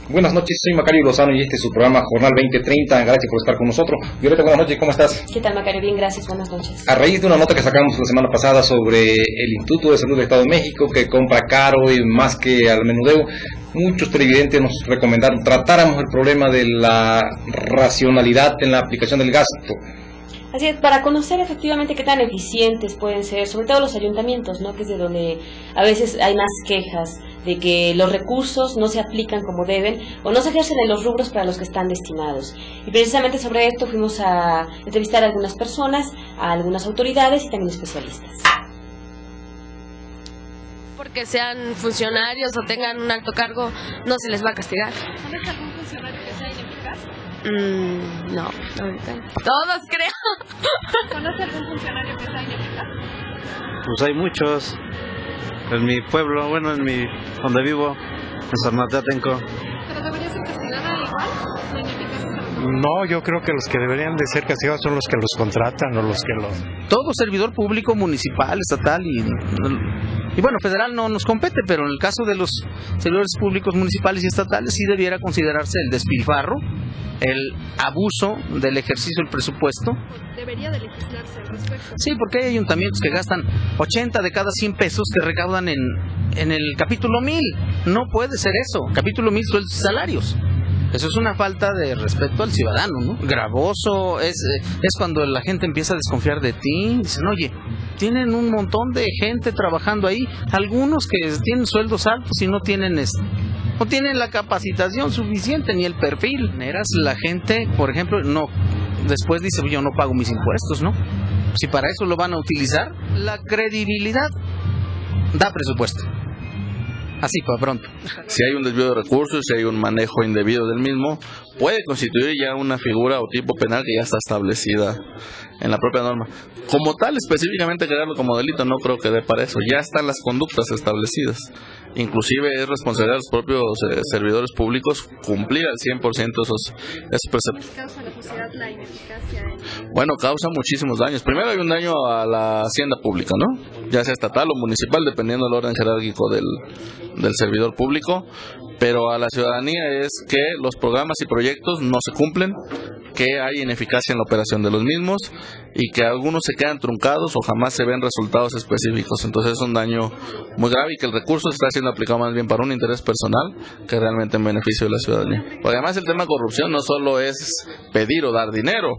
Buenas noches, soy Macario Lozano y este es su programa Jornal 2030. Gracias por estar con nosotros. Violeta, buenas noches, ¿cómo estás? ¿Qué tal, Macario? Bien, gracias, buenas noches. A raíz de una nota que sacamos la semana pasada sobre el Instituto de Salud del Estado de México, que compra caro y más que al menudeo, muchos televidentes nos recomendaron tratáramos el problema de la racionalidad en la aplicación del gasto. Así es, para conocer efectivamente qué tan eficientes pueden ser, sobre todo los ayuntamientos, ¿no? Que es de donde a veces hay más quejas de que los recursos no se aplican como deben o no se ejercen en los rubros para los que están destinados. Y precisamente sobre esto fuimos a entrevistar a algunas personas, a algunas autoridades y también especialistas. Porque sean funcionarios o tengan un alto cargo, no se les va a castigar. ¿Conoce algún funcionario que sea ineficaz? No, ahorita. Todos creo. ¿Conoce algún funcionario que sea ineficaz? Pues hay muchos. En mi pueblo, bueno, donde vivo, en San Mateatenco. ¿Pero debería ser castigada igual? ¿La ineficacia? No, yo creo que los que deberían de ser castigados son los que los contratan o los que los... Todo servidor público, municipal, estatal y bueno, federal no nos compete, pero en el caso de los servidores públicos municipales y estatales sí debiera considerarse el despilfarro, el abuso del ejercicio del presupuesto. ¿Debería de legislarse al respecto? Sí, porque hay ayuntamientos que gastan 80 de cada 100 pesos que recaudan en el capítulo 1000. No puede ser eso. Capítulo 1000 sueldos y salarios. Eso es una falta de respeto al ciudadano, ¿no? Gravoso, es cuando la gente empieza a desconfiar de ti. Dicen, oye, tienen un montón de gente trabajando ahí, algunos que tienen sueldos altos y no tienen la capacitación suficiente ni el perfil. La gente, por ejemplo, no después dice, yo no pago mis impuestos, ¿no? Si para eso lo van a utilizar, la credibilidad da presupuesto. Así para pronto. Si hay un desvío de recursos, si hay un manejo indebido del mismo, puede constituir ya una figura o tipo penal que ya está establecida en la propia norma. Como tal, específicamente crearlo como delito no creo que dé para eso. Ya están las conductas establecidas. Inclusive es responsabilidad de los propios servidores públicos cumplir al 100% esos preceptos. ¿Causa la sociedad la ineficacia? Bueno, causa muchísimos daños. Primero hay un daño a la hacienda pública, ¿no? Ya sea estatal o municipal, dependiendo del orden jerárquico del servidor público. Pero a la ciudadanía es que los programas y proyectos no se cumplen, que hay ineficacia en la operación de los mismos y que algunos se quedan truncados o jamás se ven resultados específicos. Entonces es un daño muy grave y que el recurso está siendo aplicado más bien para un interés personal que realmente en beneficio de la ciudadanía. Porque además el tema de corrupción no solo es pedir o dar dinero,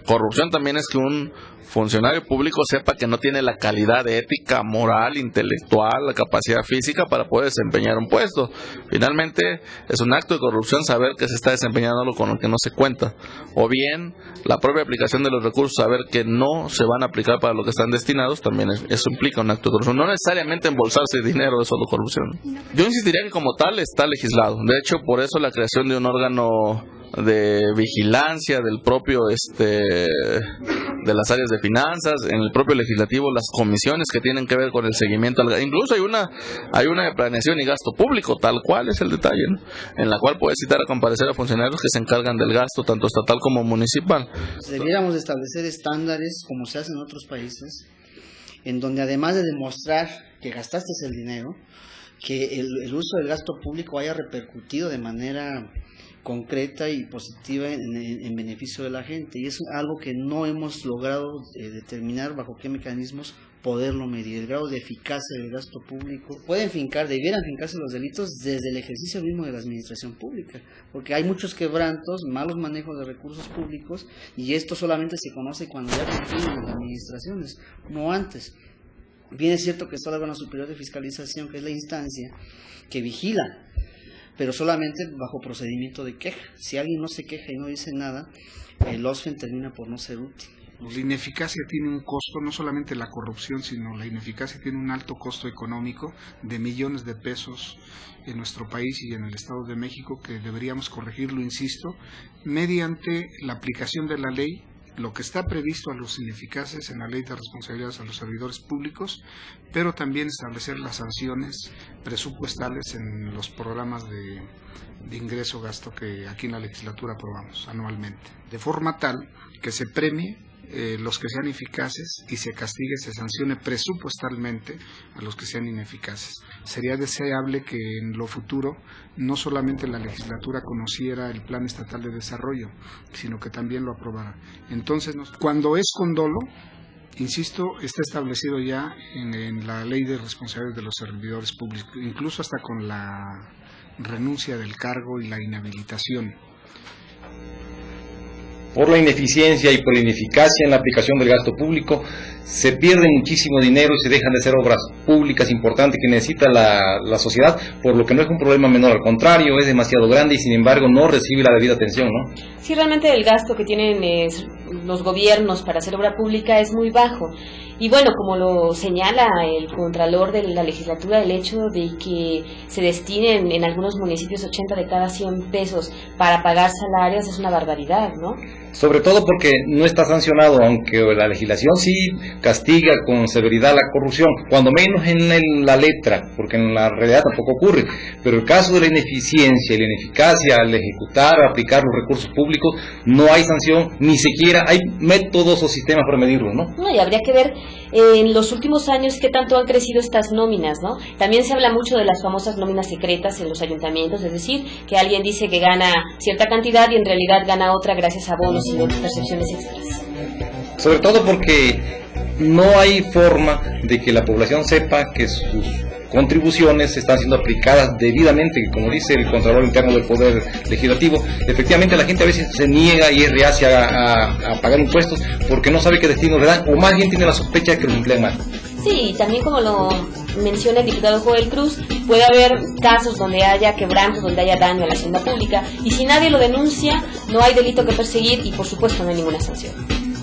corrupción también es que un funcionario público sepa que no tiene la calidad ética, moral, intelectual, la capacidad física para poder desempeñar un puesto. Finalmente es un acto de corrupción saber que se está desempeñando algo con lo que no se cuenta, o bien la propia aplicación de los recursos, saber que no se van a aplicar para lo que están destinados, también eso implica un acto de corrupción. No necesariamente embolsarse dinero es solo corrupción. Yo insistiría que como tal está legislado. De hecho, por eso la creación de un órgano de vigilancia del propio de las áreas de finanzas, en el propio legislativo, las comisiones que tienen que ver con el seguimiento, incluso hay una de planeación y gasto público, tal cual es el detalle, ¿no? En la cual puede citar a comparecer a funcionarios que se encargan del gasto tanto estatal como municipal. Debiéramos establecer estándares como se hace en otros países, en donde además de demostrar que gastaste el dinero, que el uso del gasto público haya repercutido de manera concreta y positiva en beneficio de la gente, y es algo que no hemos logrado determinar bajo qué mecanismos poderlo medir. El grado de eficacia del gasto público debieran fincarse los delitos desde el ejercicio mismo de la administración pública, porque hay muchos quebrantos, malos manejos de recursos públicos, y esto solamente se conoce cuando ya confluyen las administraciones, no antes. Bien es cierto que está el órgano superior de fiscalización, que es la instancia que vigila, pero solamente bajo procedimiento de queja. Si alguien no se queja y no dice nada, el OSFEN termina por no ser útil. La ineficacia tiene un costo, no solamente la corrupción, sino la ineficacia tiene un alto costo económico de millones de pesos en nuestro país y en el Estado de México, que deberíamos corregirlo, insisto, mediante la aplicación de la ley, lo que está previsto a los ineficaces en la ley de responsabilidades a los servidores públicos, pero también establecer las sanciones presupuestales en los programas de ingreso-gasto que aquí en la legislatura aprobamos anualmente, de forma tal que se premie los que sean eficaces y se castigue, se sancione presupuestalmente a los que sean ineficaces. Sería deseable que en lo futuro no solamente la legislatura conociera el Plan Estatal de Desarrollo, sino que también lo aprobara. Entonces, cuando es con dolo, insisto, está establecido ya en la Ley de Responsabilidades de los Servidores Públicos, incluso hasta con la renuncia del cargo y la inhabilitación. Por la ineficiencia y por la ineficacia en la aplicación del gasto público, se pierde muchísimo dinero y se dejan de hacer obras públicas importantes que necesita la sociedad, por lo que no es un problema menor, al contrario, es demasiado grande y sin embargo no recibe la debida atención, ¿no? Sí, realmente el gasto que tienen los gobiernos para hacer obra pública es muy bajo. Y bueno, como lo señala el Contralor de la Legislatura, el hecho de que se destinen en algunos municipios 80 de cada 100 pesos para pagar salarios es una barbaridad, ¿no? Sobre todo porque no está sancionado, aunque la legislación sí castiga con severidad la corrupción, cuando menos en la letra, porque en la realidad tampoco ocurre. Pero el caso de la ineficiencia y la ineficacia al ejecutar o aplicar los recursos públicos, no hay sanción, ni siquiera hay métodos o sistemas para medirlo, ¿no? No, y habría que ver en los últimos años qué tanto han crecido estas nóminas, ¿no? También se habla mucho de las famosas nóminas secretas en los ayuntamientos, es decir, que alguien dice que gana cierta cantidad y en realidad gana otra gracias a bonos y percepciones extras. Sobre todo porque no hay forma de que la población sepa que sus contribuciones están siendo aplicadas debidamente, como dice el Contralor Interno del Poder Legislativo. Efectivamente, la gente a veces se niega y es reacia a pagar impuestos porque no sabe qué destino le dan, o más bien tiene la sospecha de que los emplean mal. Sí, también como lo menciona el diputado Joel Cruz, puede haber casos donde haya quebrantos, donde haya daño a la hacienda pública, y si nadie lo denuncia, no hay delito que perseguir y por supuesto no hay ninguna sanción.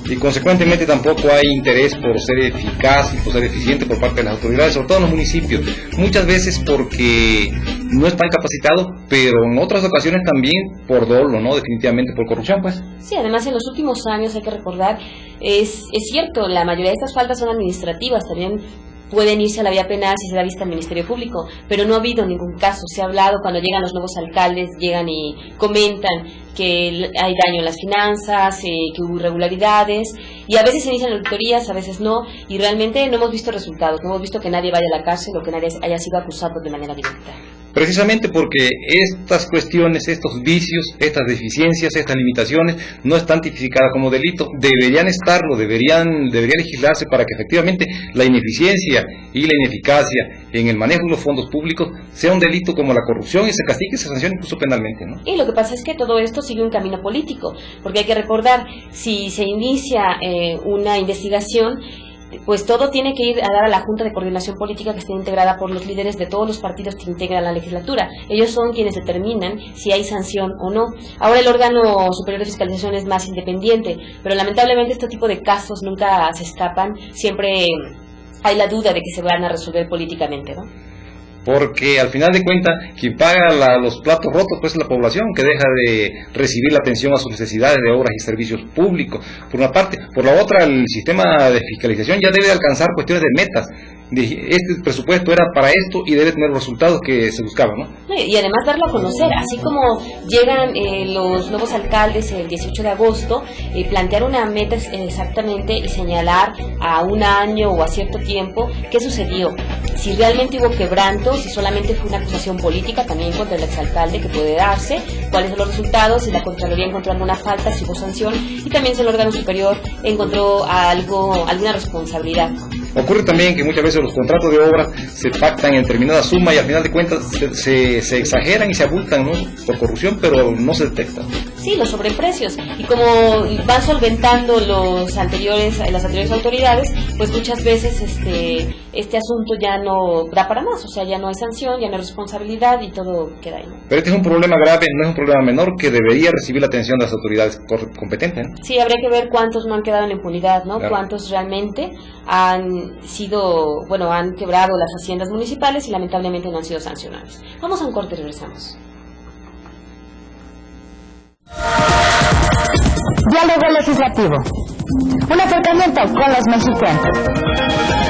Y consecuentemente tampoco hay interés por ser eficaz y por ser eficiente por parte de las autoridades, sobre todo en los municipios, muchas veces porque no están capacitados, pero en otras ocasiones también por dolo, ¿no? Definitivamente por corrupción, pues. Sí, además en los últimos años hay que recordar, es cierto, la mayoría de estas faltas son administrativas, también pueden irse a la vía penal si se da vista al Ministerio Público, pero no ha habido ningún caso. Se ha hablado cuando llegan los nuevos alcaldes, llegan y comentan que hay daño en las finanzas, que hubo irregularidades, y a veces se inician auditorías, a veces no, y realmente no hemos visto resultados, no hemos visto que nadie vaya a la cárcel o que nadie haya sido acusado de manera directa. Precisamente porque estas cuestiones, estos vicios, estas deficiencias, estas limitaciones no están tipificadas como delito, deberían estarlo, debería legislarse para que efectivamente la ineficiencia y la ineficacia en el manejo de los fondos públicos sea un delito como la corrupción y se castigue y se sancione incluso penalmente, ¿no? Y lo que pasa es que todo esto sigue un camino político, porque hay que recordar, si se inicia una investigación, pues todo tiene que ir a dar a la Junta de Coordinación Política, que está integrada por los líderes de todos los partidos que integran la legislatura. Ellos son quienes determinan si hay sanción o no. Ahora el órgano superior de fiscalización es más independiente, pero lamentablemente este tipo de casos nunca se escapan, siempre hay la duda de que se van a resolver políticamente, ¿no? Porque al final de cuentas quien paga los platos rotos pues es la población, que deja de recibir la atención a sus necesidades de obras y servicios públicos, por una parte. Por la otra, el sistema de fiscalización ya debe alcanzar cuestiones de metas. Este presupuesto era para esto y debe tener los resultados que se buscaban, ¿no? Y además darlo a conocer, así como llegan los nuevos alcaldes el 18 de agosto, plantear una meta exactamente y señalar a un año o a cierto tiempo qué sucedió, si realmente hubo quebranto, si solamente fue una acusación política también contra el exalcalde que puede darse, cuáles son los resultados, si la Contraloría encontró alguna falta, si hubo sanción, y también si el órgano superior encontró alguna responsabilidad. Ocurre también que muchas veces los contratos de obra se pactan en determinada suma y al final de cuentas se exageran y se abultan, ¿no? Por corrupción, pero no se detectan. Sí, los sobreprecios. Y como van solventando las anteriores autoridades, pues muchas veces este asunto ya no da para más, o sea, ya no hay sanción, ya no hay responsabilidad y todo queda ahí, ¿no? Pero este es un problema grave, no es un problema menor que debería recibir la atención de las autoridades competentes, ¿no? Sí, habría que ver cuántos no han quedado en impunidad, ¿no? Claro. Cuántos realmente han quebrado las haciendas municipales y lamentablemente no han sido sancionados. Vamos a un corte y regresamos. Diálogo legislativo. Un acercamiento con los mexicanos.